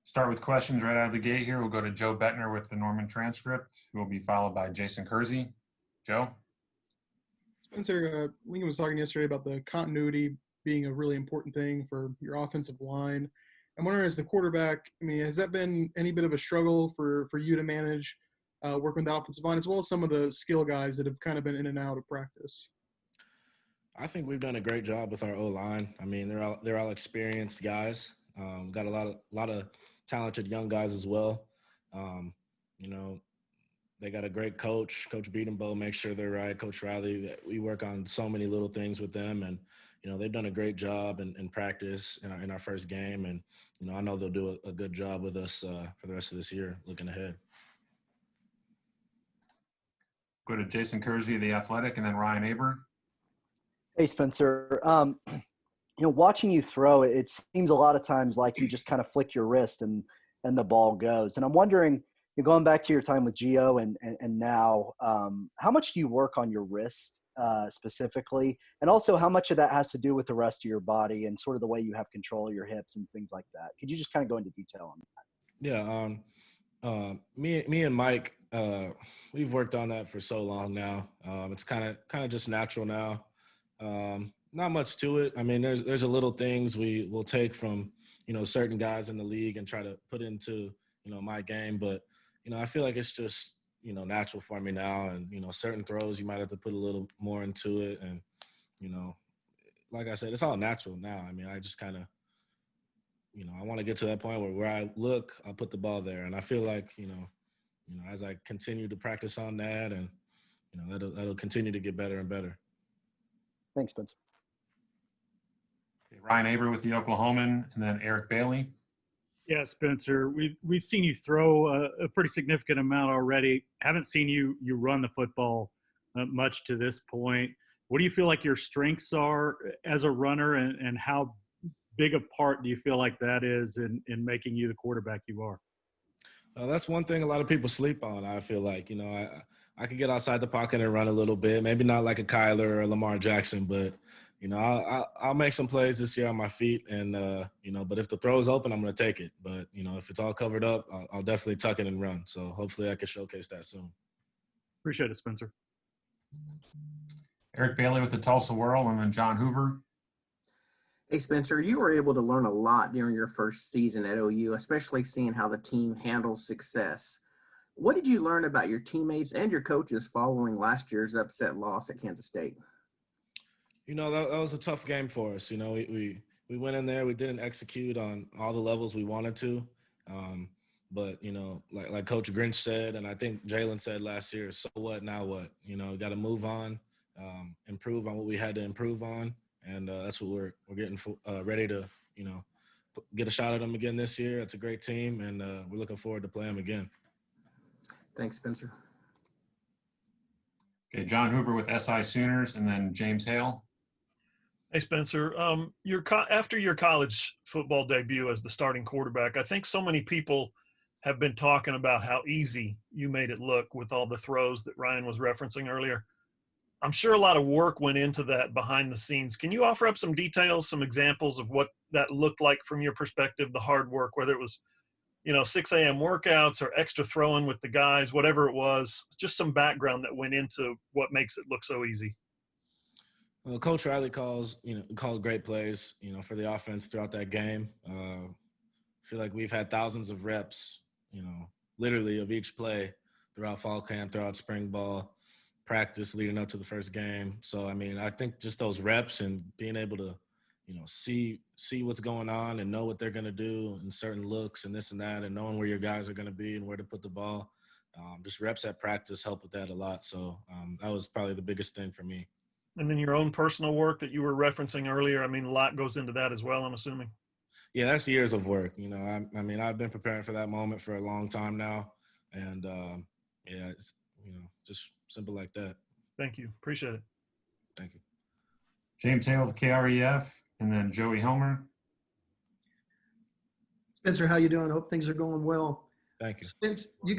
Start with questions right out of the gate here. We'll go to Joe Bettner with the Norman transcript, who will be followed by Jason Kersey. Joe? Spencer, Lincoln was talking yesterday about the continuity being a really important thing for your offensive line. I'm wondering, as the quarterback, has that been any bit of a struggle for you to manage working with the offensive line, as well as some of the skill guys that have kind of been in and out of practice? I think we've done a great job with our O-line. They're all experienced guys. Got a lot of talented young guys as well. They got a great coach. Coach Beatenbow makes sure they're right. Coach Riley, we work on so many little things with them, and they've done a great job in practice in our first game, and I know they'll do a good job with us for the rest of this year. Looking ahead. Go to Jason Kersey, the Athletic, and then Ryan Aber. Hey, Spencer. Watching you throw, it seems a lot of times like you just kind of flick your wrist and the ball goes. And I'm wondering, going back to your time with Gio and now, how much do you work on your wrist specifically? And also how much of that has to do with the rest of your body and sort of the way you have control of your hips and things like that? Could you just kind of go into detail on that? Yeah. Me and Mike, we've worked on that for so long now. It's kind of just natural now. Not much to it. There's a little things we will take from, certain guys in the league and try to put into, my game. But, I feel like it's just, natural for me now. And, certain throws, you might have to put a little more into it. And, like I said, it's all natural now. I just kind of, I want to get to that point where I look, I'll put the ball there. And I feel like, as I continue to practice on that and, that'll continue to get better and better. Thanks, Spencer. Ryan Aber with the Oklahoman, and then Eric Bailey. Yeah, Spencer, we've seen you throw a pretty significant amount already. Haven't seen you run the football much to this point. What do you feel like your strengths are as a runner, and how big a part do you feel like that is in making you the quarterback you are? That's one thing a lot of people sleep on. I feel like, I could get outside the pocket and run a little bit, maybe not like a Kyler or a Lamar Jackson, but I'll make some plays this year on my feet, and but if the throw is open, I'm going to take it. But if it's all covered up, I'll definitely tuck it and run. So hopefully I can showcase that soon. Appreciate it, Spencer. Eric Bailey with the Tulsa Whirl, and then John Hoover. Hey, Spencer, you were able to learn a lot during your first season at OU, especially seeing how the team handles success. What did you learn about your teammates and your coaches following last year's upset loss at Kansas State? That was a tough game for us. We went in there, we didn't execute on all the levels we wanted to. But, like Coach Grinch said, and I think Jalen said last year, so what, now what? Got to move on, improve on what we had to improve on. And that's what we're getting ready to, get a shot at them again this year. It's a great team, and we're looking forward to playing them again. Thanks, Spencer. Okay, John Hoover with SI Sooners, and then James Hale. Hey, Spencer. After your college football debut as the starting quarterback, I think so many people have been talking about how easy you made it look with all the throws that Ryan was referencing earlier. I'm sure a lot of work went into that behind the scenes. Can you offer up some details, some examples of what that looked like from your perspective, the hard work, whether it was 6 a.m. workouts or extra throwing with the guys, whatever it was, just some background that went into what makes it look so easy? Well, Coach Riley called great plays, for the offense throughout that game. I feel like we've had thousands of reps, literally of each play throughout fall camp, throughout spring ball, practice leading up to the first game. So, I think just those reps and being able to, see what's going on and know what they're going to do and certain looks and this and that, and knowing where your guys are going to be and where to put the ball. Just reps at practice help with that a lot. So that was probably the biggest thing for me. And then your own personal work that you were referencing earlier, a lot goes into that as well, I'm assuming. Yeah, that's years of work. I've been preparing for that moment for a long time now. And, it's, just simple like that. Thank you. Appreciate it. Thank you. James Hale with KREF, and then Joey Helmer. Spencer, how you doing? Hope things are going well. Thank you. Spence, you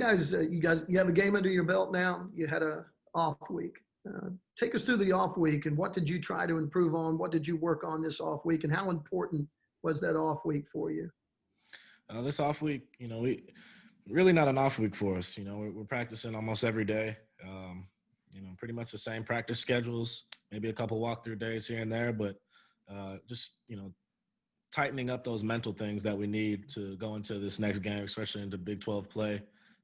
have a game under your belt now. You had a off week. Take us through the off week, and what did you try to improve on? What did you work on this off week, and how important was that off week for you? This off week, we really not an off week for us. We're practicing almost every day. Pretty much the same practice schedules, maybe a couple walkthrough days here and there, but just tightening up those mental things that we need to go into this next game, especially into Big 12 play.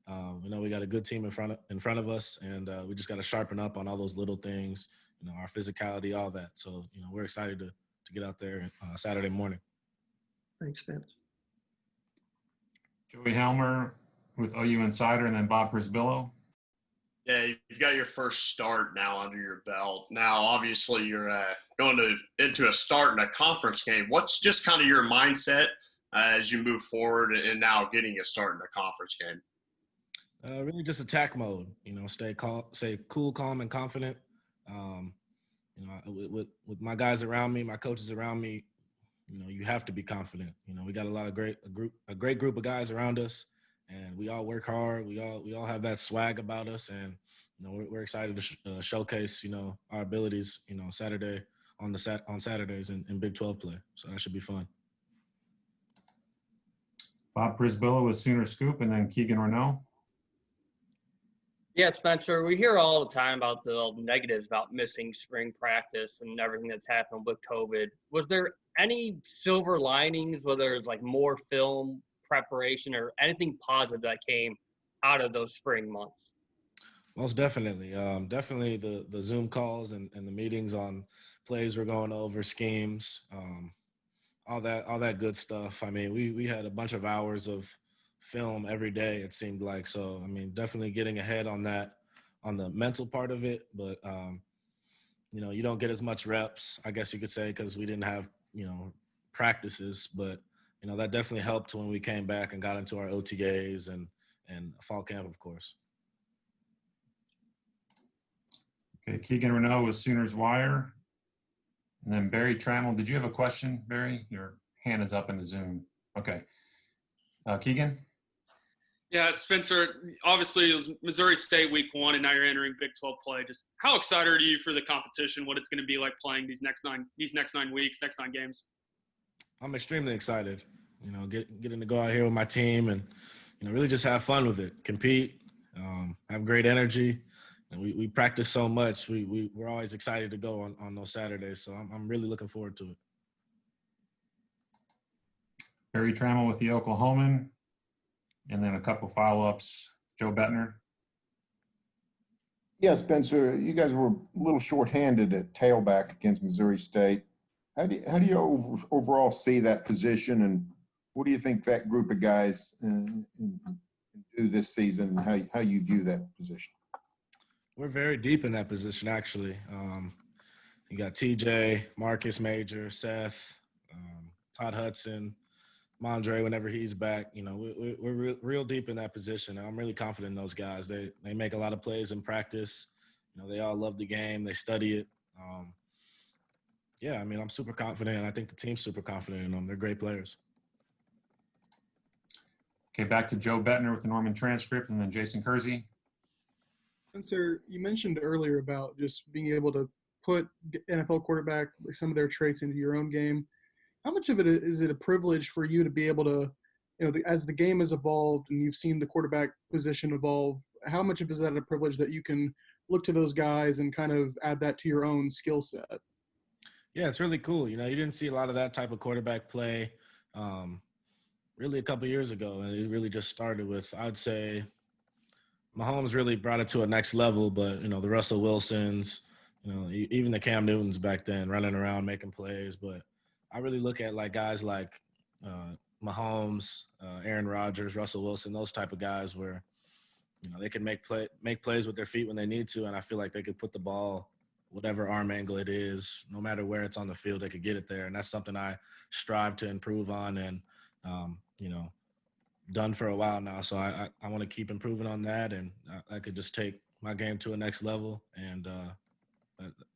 We got a good team in front of us, and we just got to sharpen up on all those little things, our physicality, all that. So, we're excited to get out there Saturday morning. Thanks, Spence. Joey Helmer with OU Insider, and then Bob Prisbillo. Yeah, you've got your first start now under your belt. Now, obviously, you're going into a start in a conference game. What's just kind of your mindset as you move forward and now getting a start in a conference game? Really just attack mode, stay cool, calm, and confident. With my guys around me, my coaches around me, you have to be confident. We got a great group of guys around us, and we all work hard. We all have that swag about us, and we're excited to showcase our abilities. Saturday on Saturdays in Big 12 play. So that should be fun. Bob Prisbillo with Sooner Scoop, and then Keegan Renault. Yeah, Spencer, we hear all the time about the negatives about missing spring practice and everything that's happened with COVID. Was there any silver linings, whether it's like more film preparation or anything positive that came out of those spring months? Most definitely. Definitely the Zoom calls and the meetings on plays we're going over, schemes, all that good stuff. I mean, we had a bunch of hours of film every day, it seemed like. So, I mean, definitely getting ahead on that, on the mental part of it. But, you don't get as much reps, I guess you could say, because we didn't have, practices. But, that definitely helped when we came back and got into our OTAs and fall camp, of course. Okay, Keegan Renault with Sooners Wire. And then Barry Trammell. Did you have a question, Barry? Your hand is up in the Zoom. Okay. Keegan? Yeah, Spencer, obviously it was Missouri State week 1, and now you're entering Big 12 play. Just how excited are you for the competition, what it's going to be like playing these next 9 weeks, next 9 games? I'm extremely excited, getting to go out here with my team and, really just have fun with it, compete, have great energy. And we practice so much. We're always excited to go on those Saturdays. So I'm really looking forward to it. Barry Trammell with the Oklahoman. And then a couple follow-ups. Joe Bettner. Yeah, Spencer, you guys were a little shorthanded at tailback against Missouri State. How do you overall see that position, and what do you think that group of guys do this season, and how you view that position? We're very deep in that position, actually. You got TJ, Marcus Major, Seth, Todd Hudson, Mondre whenever he's back. We're real deep in that position, and I'm really confident in those guys. They make a lot of plays in practice. They all love the game. They study it. I'm super confident, and I think the team's super confident in them. They're great players. Okay, back to Joe Bettner with the Norman transcript, and then Jason Kersey. Spencer, you mentioned earlier about just being able to put NFL quarterback, like some of their traits into your own game. How much of it is it a privilege for you to be able to, as the game has evolved and you've seen the quarterback position evolve, how much of is that a privilege that you can look to those guys and kind of add that to your own skill set? Yeah, it's really cool. You didn't see a lot of that type of quarterback play really a couple years ago. And it really just started with, I'd say, Mahomes really brought it to a next level. But, the Russell Wilsons, even the Cam Newtons back then running around making plays. But I really look at guys like Mahomes, Aaron Rodgers, Russell Wilson, those type of guys where, they can make plays with their feet when they need to. And I feel like they could put the ball whatever arm angle it is, no matter where it's on the field, they could get it there. And that's something I strive to improve on and, done for a while now. So I want to keep improving on that. And I could just take my game to a next level. And,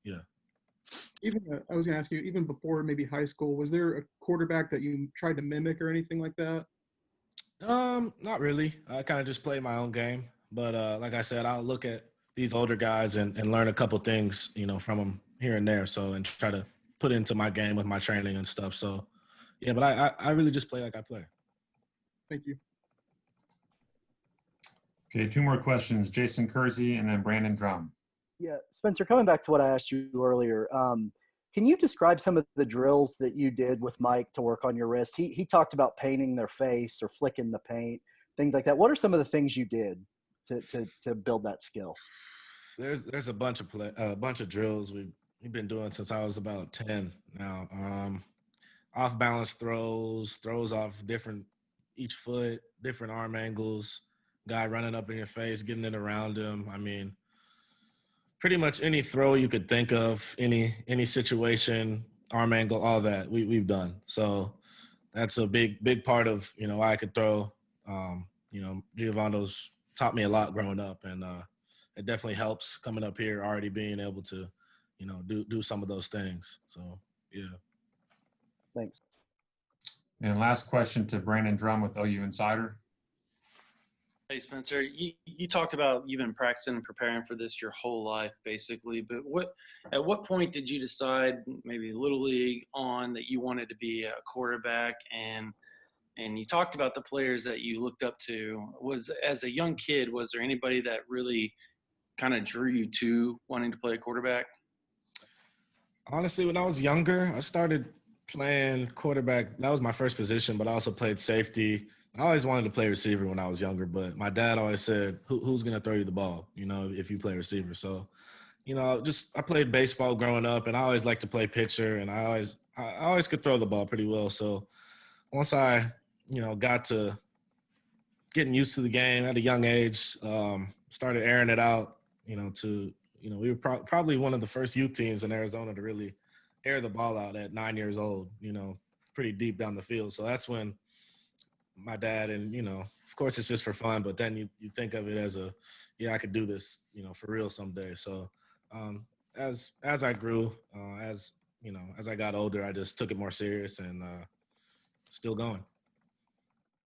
yeah. I was going to ask you, even before maybe high school, was there a quarterback that you tried to mimic or anything like that? Not really. I kind of just play my own game. But like I said, I'll look at these older guys and learn a couple things, from them here and there. So, and try to put into my game with my training and stuff. So, yeah, but I really just play like I play. Thank you. Okay, 2 more questions. Jason Kersey and then Brandon Drum. Yeah, Spencer, coming back to what I asked you earlier, can you describe some of the drills that you did with Mike to work on your wrist? He talked about painting their face or flicking the paint, things like that. What are some of the things you did to build that skill? There's a bunch of drills we've been doing since I was about 10 now. Off balance throws off each foot, different arm angles, guy running up in your face, getting it around him. I mean, pretty much any throw you could think of, any situation, arm angle, all that we've done. So that's a big part of why I could throw. Giovanno's taught me a lot growing up, and it definitely helps coming up here already being able to do some of those things. So yeah. Thanks. And last question to Brandon Drum with OU Insider. Hey, Spencer, you talked about you've been practicing and preparing for this your whole life, basically. But at what point did you decide, maybe Little League on, that you wanted to be a quarterback? And you talked about the players that you looked up to. As a young kid, was there anybody that really kind of drew you to wanting to play quarterback? Honestly, when I was younger, I started playing quarterback. That was my first position, but I also played safety. I always wanted to play receiver when I was younger, but my dad always said, who's going to throw you the ball, if you play receiver? So, I played baseball growing up, and I always liked to play pitcher, and I always could throw the ball pretty well. So once I, got to getting used to the game at a young age, started airing it out, we were probably one of the first youth teams in Arizona to really air the ball out at 9 years old, pretty deep down the field. So that's when my dad, and of course it's just for fun, but then you think of it as I could do this for real someday. So as I grew, as I got older, I just took it more serious, and still going.